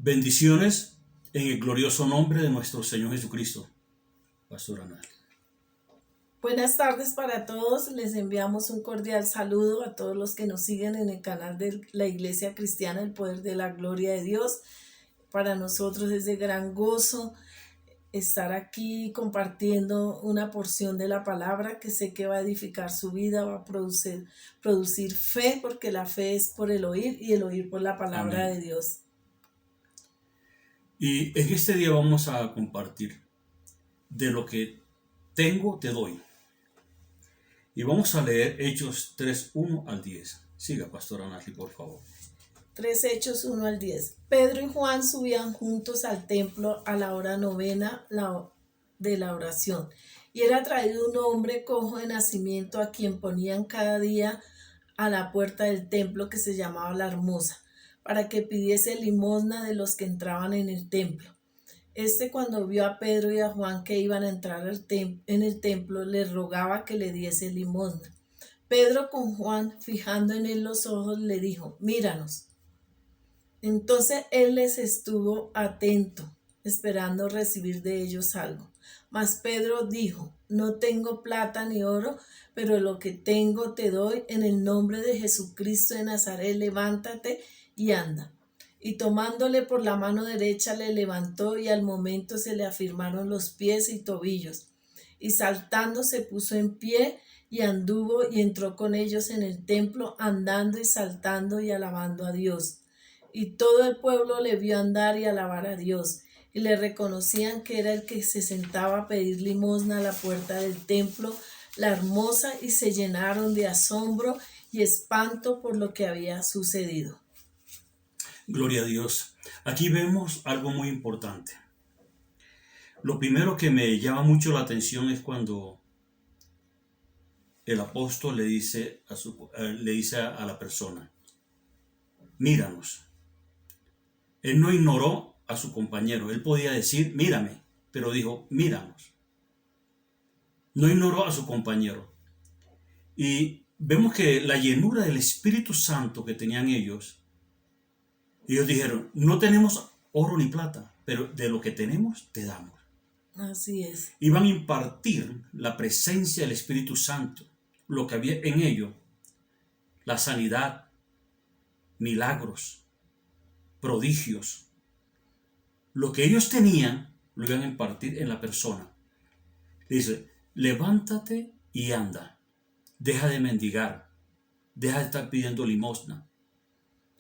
Bendiciones en el glorioso nombre de nuestro Señor Jesucristo. Pastor Anal. Buenas tardes para todos, les enviamos un cordial saludo a todos los que nos siguen en el canal de la Iglesia Cristiana, el Poder de la Gloria de Dios. Para nosotros es de gran gozo estar aquí compartiendo una porción de la palabra que sé que va a edificar su vida, va a producir fe, porque la fe es por el oír y el oír por la palabra Amén. de Dios. Y en este día vamos a compartir de lo que tengo, te doy. Y vamos a leer Hechos 3:1 al 10. Siga, Pastor Anali, por favor. 3 Hechos 1 al 10. Pedro y Juan subían juntos al templo a la hora novena de la oración. Y era traído un hombre cojo de nacimiento a quien ponían cada día a la puerta del templo, que se llamaba La Hermosa, para que pidiese limosna de los que entraban en el templo. Cuando vio a Pedro y a Juan que iban a entrar en el templo, les rogaba que le diese limosna. Pedro, con Juan fijando en él los ojos, le dijo: míranos. Entonces él les estuvo atento, esperando recibir de ellos algo. Mas Pedro dijo: no tengo plata ni oro, pero lo que tengo te doy. En el nombre de Jesucristo de Nazaret, levántate y anda. Y tomándole por la mano derecha le levantó, y al momento se le afirmaron los pies y tobillos. Y saltando se puso en pie y anduvo y entró con ellos en el templo, andando y saltando y alabando a Dios. Y todo el pueblo le vio andar y alabar a Dios, y le reconocían que era el que se sentaba a pedir limosna a la puerta del templo, La Hermosa, y se llenaron de asombro y espanto por lo que había sucedido. Gloria a Dios. Aquí vemos algo muy importante. Lo primero que me llama mucho la atención es cuando el apóstol le dice a la persona: míranos. Él no ignoró a su compañero. Él podía decir: mírame, pero dijo: míranos. No ignoró a su compañero. Y vemos que la llenura del Espíritu Santo que tenían ellos dijeron: no tenemos oro ni plata, pero de lo que tenemos te damos. Así es. Iban a impartir la presencia del Espíritu Santo, lo que había en ellos, la sanidad, milagros, prodigios. Lo que ellos tenían lo iban a impartir en la persona. Dice: levántate y anda. Deja de mendigar. Deja de estar pidiendo limosna.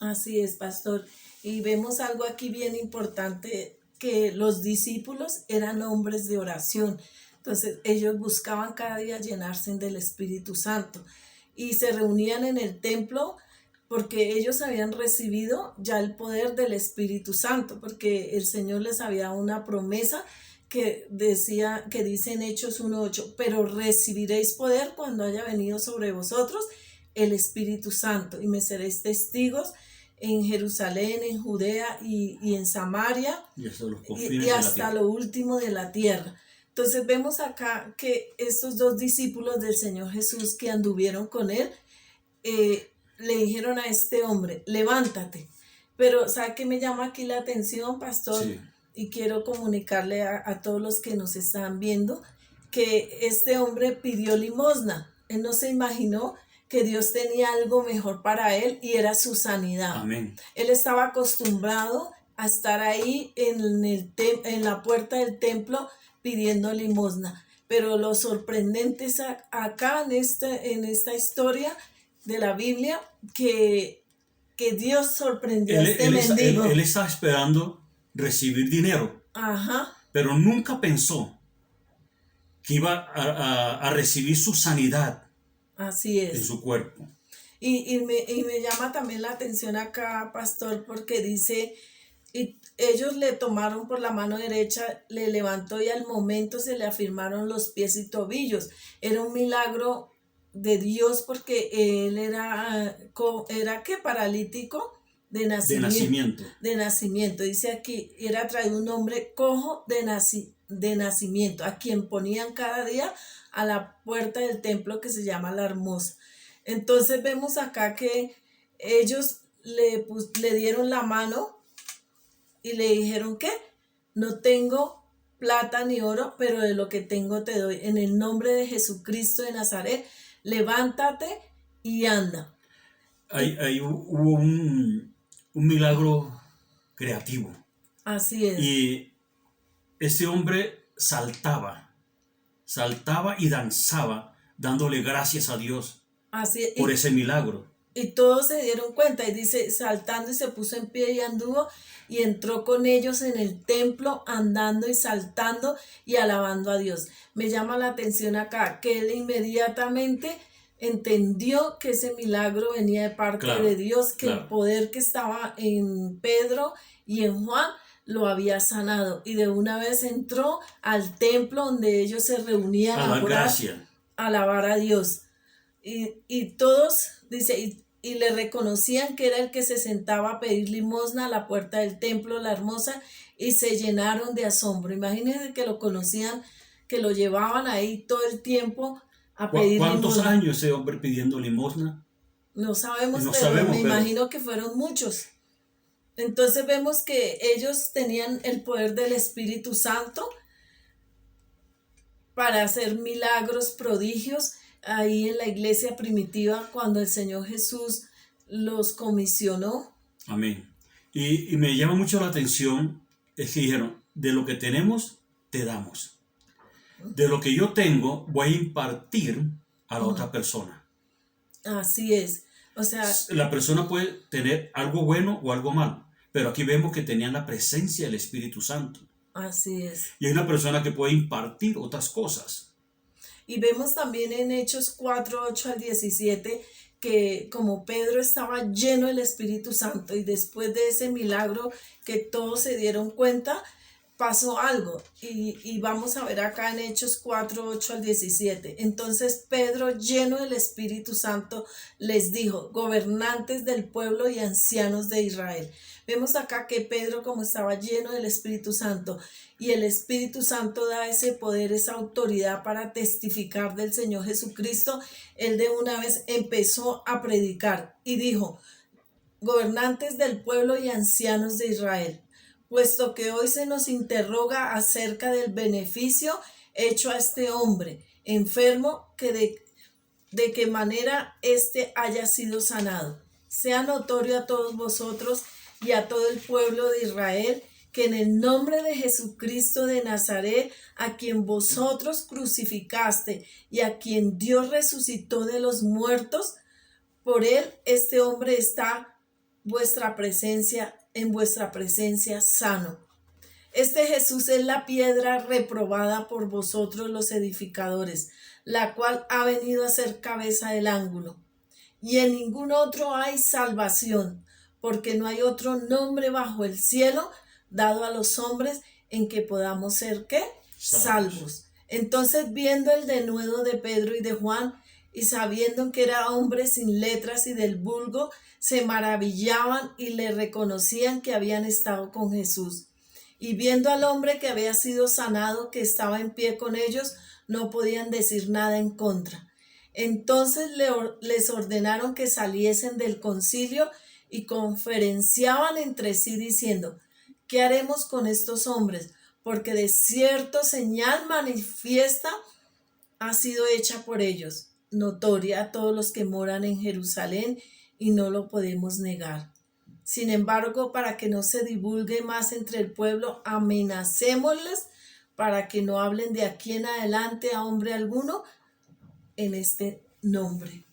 Así es, pastor. Y vemos algo aquí bien importante, que los discípulos eran hombres de oración. Entonces ellos buscaban cada día llenarse del Espíritu Santo y se reunían en el templo porque ellos habían recibido ya el poder del Espíritu Santo, porque el Señor les había dado una promesa que dice en Hechos 1:8: pero recibiréis poder cuando haya venido sobre vosotros el Espíritu Santo, y me seréis testigos en Jerusalén, en Judea y en Samaria, y hasta lo último de la tierra. Entonces vemos acá que estos dos discípulos del Señor Jesús que anduvieron con él, le dijeron a este hombre: levántate. Pero ¿sabe qué me llama aquí la atención, pastor? Sí. Y quiero comunicarle a todos los que nos están viendo que este hombre pidió limosna. Él no se imaginó que Dios tenía algo mejor para él, y era su sanidad. Amén. Él estaba acostumbrado a estar ahí en la puerta del templo pidiendo limosna. Pero lo sorprendente es acá en esta historia de la Biblia, que Dios sorprendió a este mendigo. Él estaba esperando recibir dinero. Ajá. Pero nunca pensó que iba a recibir su sanidad. Así es. En su cuerpo. Y me llama también la atención acá, pastor, porque dice: y ellos le tomaron por la mano derecha, le levantó, y al momento se le afirmaron los pies y tobillos. Era un milagro de Dios, porque él era ¿qué? Paralítico de nacimiento. De nacimiento. Dice aquí: era traído un hombre cojo de nacimiento, a quien ponían cada día a la puerta del templo, que se llama La Hermosa. Entonces vemos acá que ellos le dieron la mano y le dijeron, ¿qué? No tengo plata ni oro, pero de lo que tengo te doy. En el nombre de Jesucristo de Nazaret, levántate y anda. Hubo un milagro creativo. Así es. Y ese hombre saltaba y danzaba, dándole gracias a Dios Así es. por ese milagro. Y todos se dieron cuenta, y dice, saltando y se puso en pie y anduvo, y entró con ellos en el templo, andando y saltando y alabando a Dios. Me llama la atención acá, que él inmediatamente entendió que ese milagro venía de parte de Dios, que el poder que estaba en Pedro y en Juan lo había sanado. Y de una vez entró al templo donde ellos se reunían a orar, a alabar a Dios. Y todos, dice, y le reconocían que era el que se sentaba a pedir limosna a la puerta del templo, la hermosa, y se llenaron de asombro. Imagínense que lo conocían, que lo llevaban ahí todo el tiempo a pedir limosna. ¿Cuántos años ese hombre pidiendo limosna? No sabemos, pero me imagino que fueron muchos. Entonces vemos que ellos tenían el poder del Espíritu Santo para hacer milagros, prodigios, ahí en la iglesia primitiva cuando el Señor Jesús los comisionó. Amén. Y me llama mucho la atención, es que dijeron, de lo que tenemos, te damos. De lo que yo tengo, voy a impartir a la otra persona. Así es. O sea, la persona puede tener algo bueno o algo malo, pero aquí vemos que tenían la presencia del Espíritu Santo. Así es. Y hay una persona que puede impartir otras cosas. Y vemos también en Hechos 4, 8 al 17, que como Pedro estaba lleno del Espíritu Santo y después de ese milagro que todos se dieron cuenta, pasó algo. Y vamos a ver acá en Hechos 4, 8 al 17. Entonces Pedro, lleno del Espíritu Santo, les dijo, gobernantes del pueblo y ancianos de Israel. Vemos acá que Pedro, como estaba lleno del Espíritu Santo, y el Espíritu Santo da ese poder, esa autoridad para testificar del Señor Jesucristo, él de una vez empezó a predicar y dijo, gobernantes del pueblo y ancianos de Israel, puesto que hoy se nos interroga acerca del beneficio hecho a este hombre enfermo, que de qué manera éste haya sido sanado. Sea notorio a todos vosotros y a todo el pueblo de Israel que en el nombre de Jesucristo de Nazaret, a quien vosotros crucificaste y a quien Dios resucitó de los muertos, por él este hombre está en vuestra presencia sano. Este Jesús es la piedra reprobada por vosotros los edificadores, la cual ha venido a ser cabeza del ángulo. Y en ningún otro hay salvación, porque no hay otro nombre bajo el cielo dado a los hombres en que podamos ser, ¿qué? Salvos. Entonces, viendo el denuedo de Pedro y de Juan, y sabiendo que era hombre sin letras y del vulgo, se maravillaban y le reconocían que habían estado con Jesús. Y viendo al hombre que había sido sanado, que estaba en pie con ellos, no podían decir nada en contra. Entonces les ordenaron que saliesen del concilio y conferenciaban entre sí diciendo, ¿qué haremos con estos hombres? Porque de cierto señal manifiesta ha sido hecha por ellos, notoria a todos los que moran en Jerusalén, y no lo podemos negar. Sin embargo, para que no se divulgue más entre el pueblo, amenacémosles para que no hablen de aquí en adelante a hombre alguno en este nombre.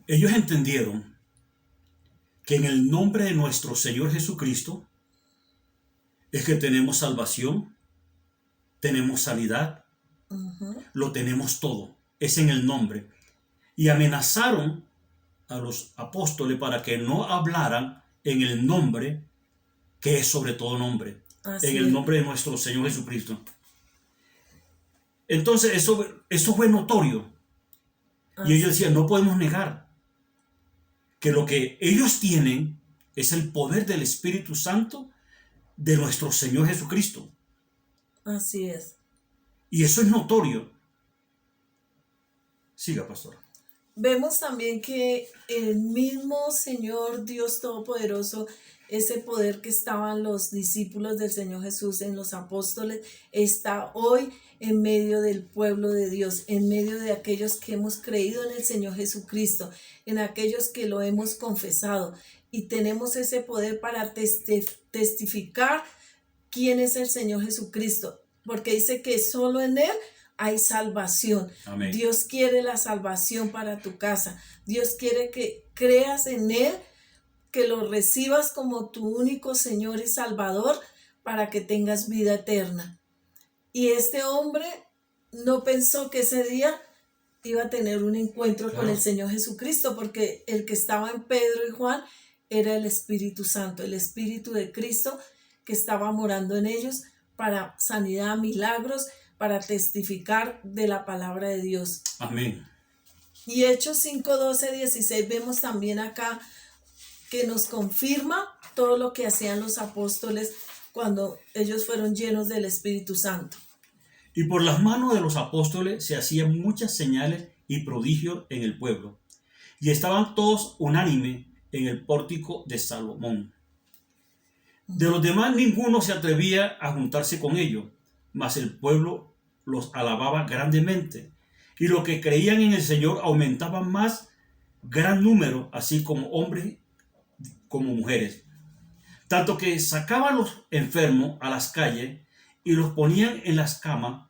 Ellos entendieron que en el nombre de nuestro Señor Jesucristo es que tenemos salvación, tenemos sanidad, lo tenemos todo. Es en el nombre. Y amenazaron a los apóstoles para que no hablaran en el nombre que es sobre todo nombre, en el nombre de nuestro Señor Jesucristo. Entonces eso fue notorio. Y ellos decían, no podemos negar que lo que ellos tienen es el poder del Espíritu Santo de nuestro Señor Jesucristo. Así es. Y eso es notorio. Siga, pastor. vemos también que el mismo Señor Dios Todopoderoso, ese poder que estaban los discípulos del Señor Jesús en los apóstoles, está hoy en medio del pueblo de Dios, en medio de aquellos que hemos creído en el Señor Jesucristo, en aquellos que lo hemos confesado y tenemos ese poder para testificar quién es el Señor Jesucristo, porque dice que solo en Él hay salvación. Amén. Dios quiere la salvación para tu casa. Dios quiere que creas en Él, que lo recibas como tu único Señor y Salvador para que tengas vida eterna. Y este hombre no pensó que ese día iba a tener un encuentro con el Señor Jesucristo, porque el que estaba en Pedro y Juan era el Espíritu Santo, el Espíritu de Cristo que estaba morando en ellos para sanidad, milagros, para testificar de la palabra de Dios. Amén. Y Hechos 5, 12, 16 vemos también acá que nos confirma todo lo que hacían los apóstoles cuando ellos fueron llenos del Espíritu Santo. Y por las manos de los apóstoles se hacían muchas señales y prodigios en el pueblo, y estaban todos unánimes en el pórtico de Salomón. De los demás ninguno se atrevía a juntarse con ellos, mas el pueblo los alababa grandemente, y los que creían en el Señor aumentaban más gran número, así como hombres como mujeres. Tanto que sacaban los enfermos a las calles y los ponían en las camas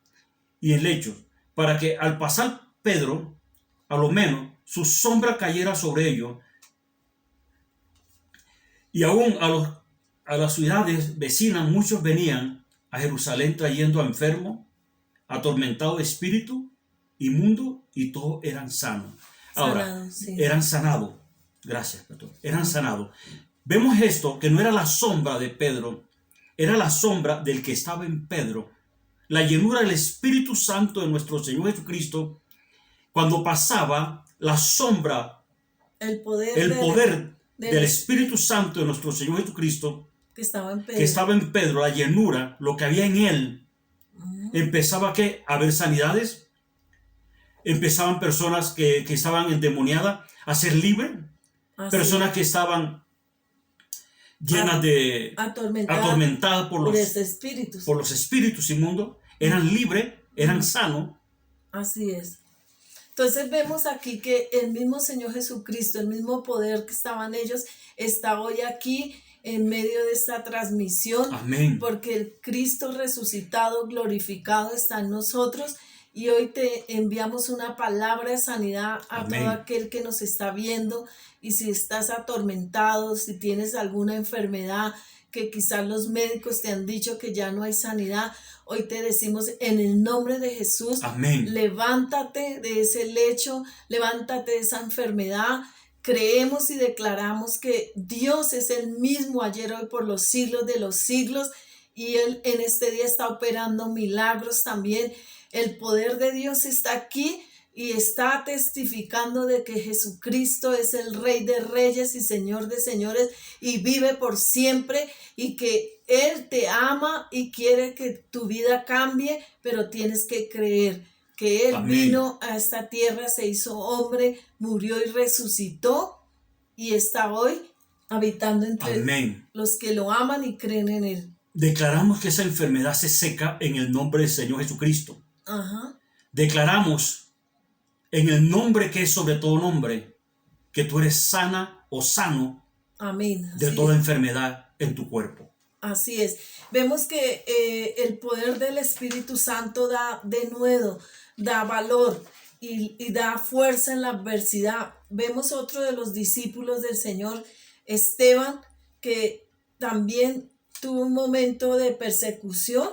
y en lechos, para que al pasar Pedro, a lo menos su sombra cayera sobre ellos. Y aún a las ciudades vecinas muchos venían a Jerusalén trayendo a enfermos, atormentados de espíritu, inmundos, y todos eran sanos. Ahora, Sí. eran sanados. Gracias, pastor. Eran sanados. Vemos esto, que no era la sombra de Pedro, era la sombra del que estaba en Pedro. La llenura del Espíritu Santo de nuestro Señor Jesucristo, cuando pasaba la sombra, el poder del Espíritu Santo de nuestro Señor Jesucristo, que estaba en Pedro, la llenura, lo que había en él, empezaba a haber sanidades, empezaban personas que estaban endemoniadas a ser libres, personas que estaban llenas de atormentadas por los espíritus inmundos, eran libres, eran sanos. Así es. Entonces vemos aquí que el mismo Señor Jesucristo, el mismo poder que estaba en ellos, está hoy aquí en medio de esta transmisión. Amén. Porque el Cristo resucitado, glorificado está en nosotros. Y hoy te enviamos una palabra de sanidad a Amén. todo aquel que nos está viendo. Y si estás atormentado, si tienes alguna enfermedad que quizás los médicos te han dicho que ya no hay sanidad, hoy te decimos en el nombre de Jesús, amén, levántate de ese lecho, levántate de esa enfermedad. Creemos y declaramos que Dios es el mismo ayer, hoy, por los siglos de los siglos, y Él en este día está operando milagros también. El poder de Dios está aquí y está testificando de que Jesucristo es el Rey de Reyes y Señor de Señores y vive por siempre, y que Él te ama y quiere que tu vida cambie, pero tienes que creer que Él amén, vino a esta tierra, se hizo hombre, murió y resucitó y está hoy habitando entre amén. los que lo aman y creen en Él. Declaramos que esa enfermedad se seca en el nombre del Señor Jesucristo. Ajá. Declaramos en el nombre que es sobre todo nombre, que tú eres sana o sano, amén, de toda enfermedad en tu cuerpo. Así es. Vemos que el poder del Espíritu Santo da denuedo, da valor y da fuerza en la adversidad. Vemos otro de los discípulos del Señor, Esteban, que también tuvo un momento de persecución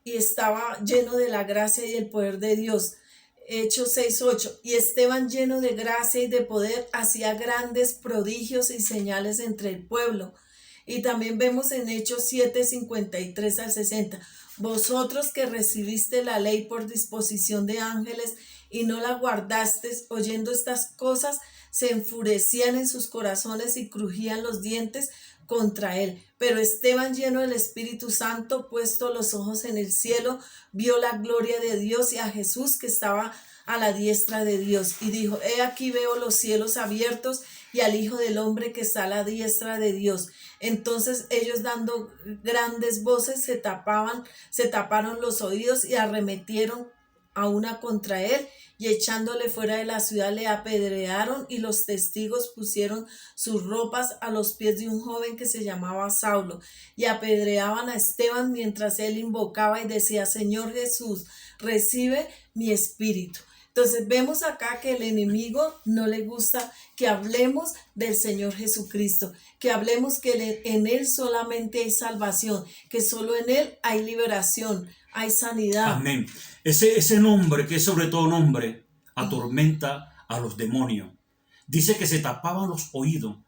y estaba lleno de la gracia y el poder de Dios. Hechos 6:8. Y Esteban, lleno de gracia y de poder, hacía grandes prodigios y señales entre el pueblo. Y también vemos en Hechos 7:53 al 60. Vosotros que recibiste la ley por disposición de ángeles y no la guardasteis, oyendo estas cosas, se enfurecían en sus corazones y crujían los dientes contra él. Pero Esteban, lleno del Espíritu Santo, puesto los ojos en el cielo, vio la gloria de Dios y a Jesús que estaba a la diestra de Dios. Y dijo: He aquí veo los cielos abiertos y al Hijo del Hombre que está a la diestra de Dios. Entonces ellos, dando grandes voces, se taparon los oídos y arremetieron a una contra él, y echándole fuera de la ciudad le apedrearon, y los testigos pusieron sus ropas a los pies de un joven que se llamaba Saulo, y apedreaban a Esteban mientras él invocaba y decía: Señor Jesús, recibe mi espíritu. Entonces vemos acá que el enemigo no le gusta que hablemos del Señor Jesucristo, que hablemos que en Él solamente hay salvación, que solo en Él hay liberación, hay sanidad. Amén. Ese nombre, que es sobre todo nombre, atormenta a los demonios. Dice que se tapaban los oídos.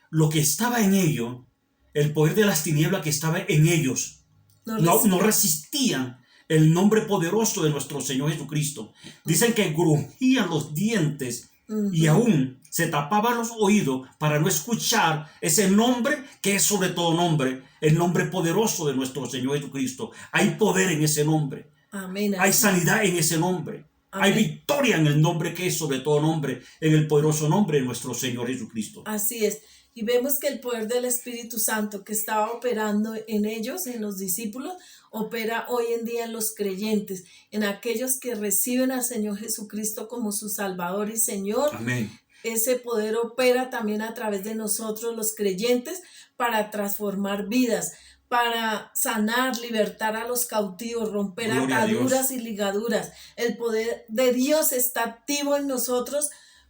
Lo que estaba en ellos, el poder de las tinieblas que estaba en ellos, no resistían el nombre poderoso de nuestro Señor Jesucristo. Dicen que crujían los dientes y aún se tapaban los oídos para no escuchar ese nombre que es sobre todo nombre, el nombre poderoso de nuestro Señor Jesucristo. Hay poder en ese nombre. Amén. Hay sanidad en ese nombre. Amén. Hay victoria en el nombre que es sobre todo nombre, en el poderoso nombre de nuestro Señor Jesucristo. Así es. Y vemos que el poder del Espíritu Santo que estaba operando en ellos, en los discípulos, opera hoy en día en los creyentes, en aquellos que reciben al Señor Jesucristo como su Salvador y Señor. Amén. Ese poder opera también a través de nosotros los creyentes para transformar vidas, para sanar, libertar a los cautivos, romper ataduras y ligaduras. El poder de Dios está activo en nosotros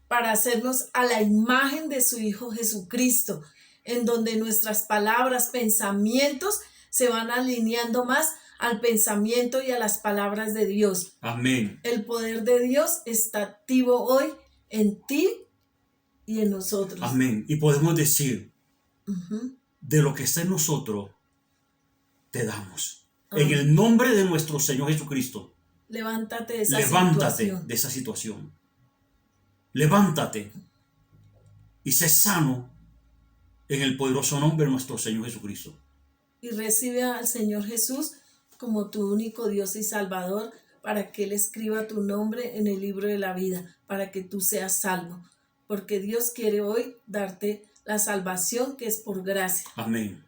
para hacernos a la imagen de su Hijo Jesucristo, en donde nuestras palabras, pensamientos se van alineando más al pensamiento y a las palabras de Dios. Amén. El poder de Dios está activo hoy en ti y en nosotros. Amén. Y podemos decir, de lo que está en nosotros, te damos. Amén. En el nombre de nuestro Señor Jesucristo, levántate de esa situación. Levántate y sé sano en el poderoso nombre de nuestro Señor Jesucristo. Y recibe al Señor Jesús como tu único Dios y Salvador, para que Él escriba tu nombre en el libro de la vida, para que tú seas salvo. Porque Dios quiere hoy darte la salvación que es por gracia. Amén.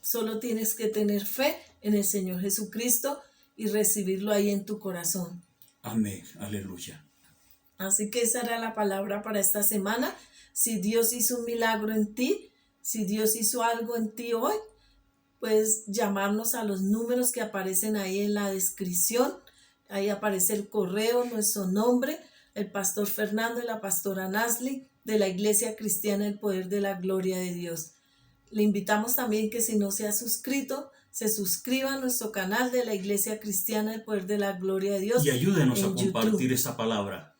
Solo tienes que tener fe en el Señor Jesucristo y recibirlo ahí en tu corazón. Amén. Aleluya. Así que esa era la palabra para esta semana. Si Dios hizo un milagro en ti, si Dios hizo algo en ti hoy, puedes llamarnos a los números que aparecen ahí en la descripción. Ahí aparece el correo, nuestro nombre, el pastor Fernando y la pastora Nasli de la Iglesia Cristiana El Poder de la Gloria de Dios. Le invitamos también que si no se ha suscrito, se suscriba a nuestro canal de la Iglesia Cristiana El Poder de la Gloria de Dios. Y ayúdenos a compartir esta palabra.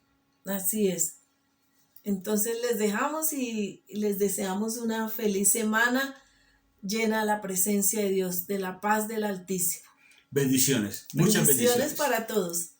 Así es. Entonces les dejamos y les deseamos una feliz semana llena de la presencia de Dios, de la paz del Altísimo. Bendiciones. Muchas bendiciones para todos.